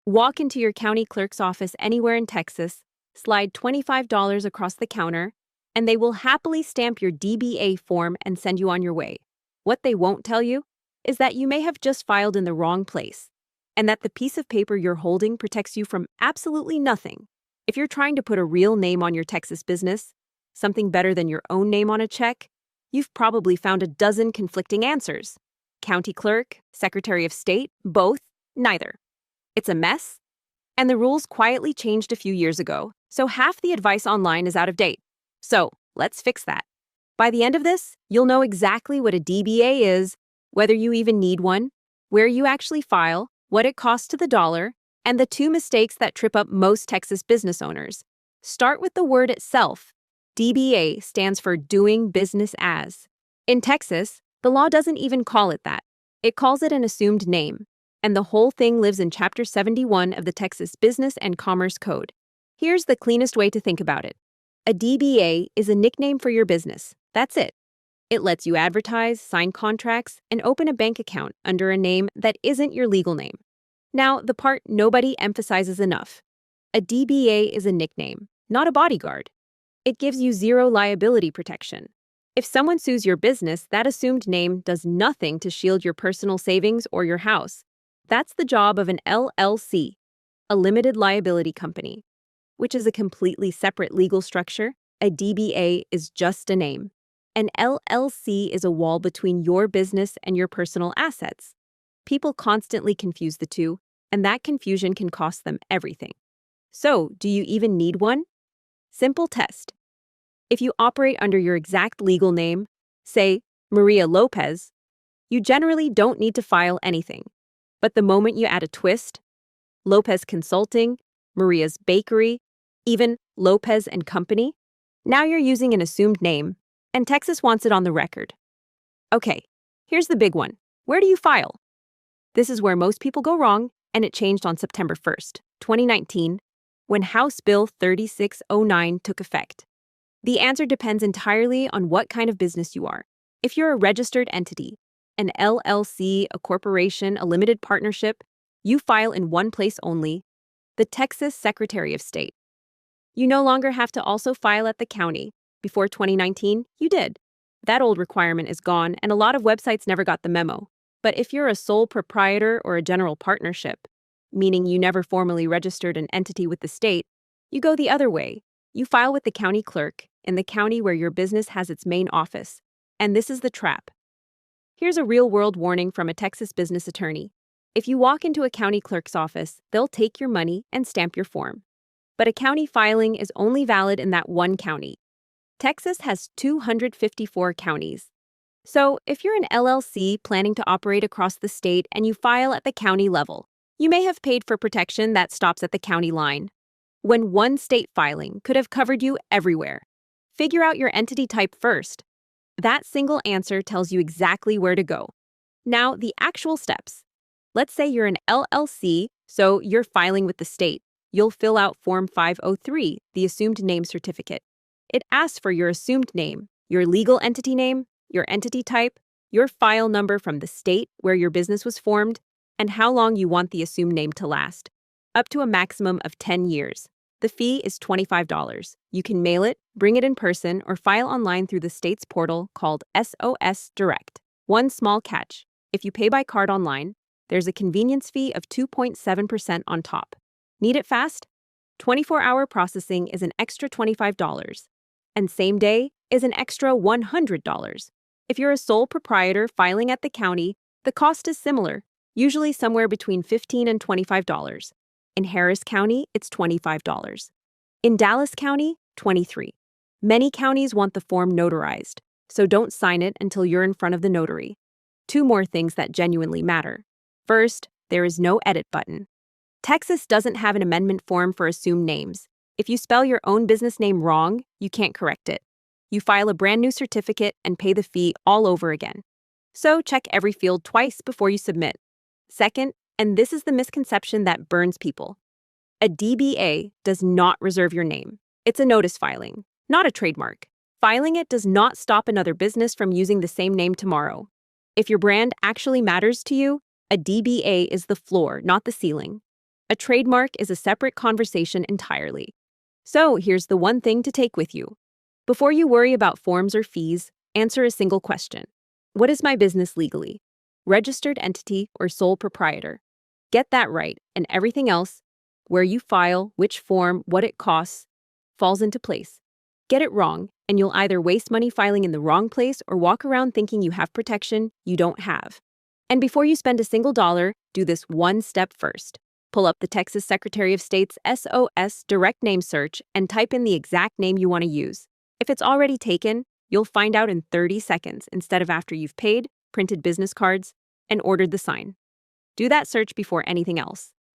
Walk into your county clerk's office anywhere in Texas, slide $25 across the counter, and they will happily stamp your DBA form and send you on your way. What they won't tell you is that you may have just filed in the wrong place, and that the piece of paper you're holding protects you from absolutely nothing. If you're trying to put a real name on your Texas business, something better than your own name on a check, you've probably found a dozen conflicting answers. County clerk, Secretary of State, both, neither. It's a mess, and the rules quietly changed a few years ago, so half the advice online is out of date. So, let's fix that. By the end of this, you'll know exactly what a DBA is, whether you even need one, where you actually file, what it costs to the dollar, and the two mistakes that trip up most Texas business owners. Start with the word itself. DBA stands for Doing Business As. In Texas, the law doesn't even call it that. It calls it an assumed name, and the whole thing lives in Chapter 71 of the Texas Business and Commerce Code. Here's the cleanest way to think about it. A DBA is a nickname for your business. That's it. It lets you advertise, sign contracts, and open a bank account under a name that isn't your legal name. Now, the part nobody emphasizes enough. A DBA is a nickname, not a bodyguard. It gives you zero liability protection. If someone sues your business, that assumed name does nothing to shield your personal savings or your house. That's the job of an LLC, a limited liability company, which is a completely separate legal structure. A DBA is just a name. An LLC is a wall between your business and your personal assets. People constantly confuse the two, and that confusion can cost them everything. So, do you even need one? Simple test. If you operate under your exact legal name, say Maria Lopez, you generally don't need to file anything. But the moment you add a twist, Lopez Consulting, Maria's Bakery, even Lopez and Company, now you're using an assumed name, and Texas wants it on the record. Okay, here's the big one. Where do you file? This is where most people go wrong, and it changed on September 1st, 2019, when House Bill 3609 took effect. The answer depends entirely on what kind of business you are. If you're a registered entity, an LLC, a corporation, a limited partnership, you file in one place only, the Texas Secretary of State. You no longer have to also file at the county. Before 2019, you did. That old requirement is gone, and a lot of websites never got the memo. But if you're a sole proprietor or a general partnership, meaning you never formally registered an entity with the state, you go the other way. You file with the county clerk in the county where your business has its main office. And this is the trap. Here's a real-world warning from a Texas business attorney. If you walk into a county clerk's office, they'll take your money and stamp your form. But a county filing is only valid in that one county. Texas has 254 counties. So, if you're an LLC planning to operate across the state and you file at the county level, you may have paid for protection that stops at the county line, when one state filing could have covered you everywhere. Figure out your entity type first. That single answer tells you exactly where to go. Now, the actual steps. Let's say you're an LLC, so you're filing with the state. You'll fill out Form 503, the Assumed Name Certificate. It asks for your assumed name, your legal entity name, your entity type, your file number from the state where your business was formed, and how long you want the assumed name to last, up to a maximum of 10 years. The fee is $25. You can mail it, bring it in person, or file online through the state's portal called SOS Direct. One small catch. If you pay by card online, there's a convenience fee of 2.7% on top. Need it fast? 24-hour processing is an extra $25, and same day is an extra $100. If you're a sole proprietor filing at the county, the cost is similar, usually somewhere between $15 and $25. In Harris County, it's $25. In Dallas County, $23. Many counties want the form notarized, so don't sign it until you're in front of the notary. Two more things that genuinely matter. First, there is no edit button. Texas doesn't have an amendment form for assumed names. If you spell your own business name wrong, you can't correct it. You file a brand new certificate and pay the fee all over again. So check every field twice before you submit. Second, and this is the misconception that burns people, a DBA does not reserve your name. It's a notice filing, not a trademark. Filing it does not stop another business from using the same name tomorrow. If your brand actually matters to you, a DBA is the floor, not the ceiling. A trademark is a separate conversation entirely. So here's the one thing to take with you. Before you worry about forms or fees, answer a single question. What is my business legally? Registered entity or sole proprietor? Get that right, and everything else, where you file, which form, what it costs, falls into place. Get it wrong, and you'll either waste money filing in the wrong place or walk around thinking you have protection you don't have. And before you spend a single dollar, do this one step first. Pull up the Texas Secretary of State's SOS Direct name search and type in the exact name you want to use. If it's already taken, you'll find out in 30 seconds instead of after you've paid, printed business cards, and ordered the sign. Do that search before anything else.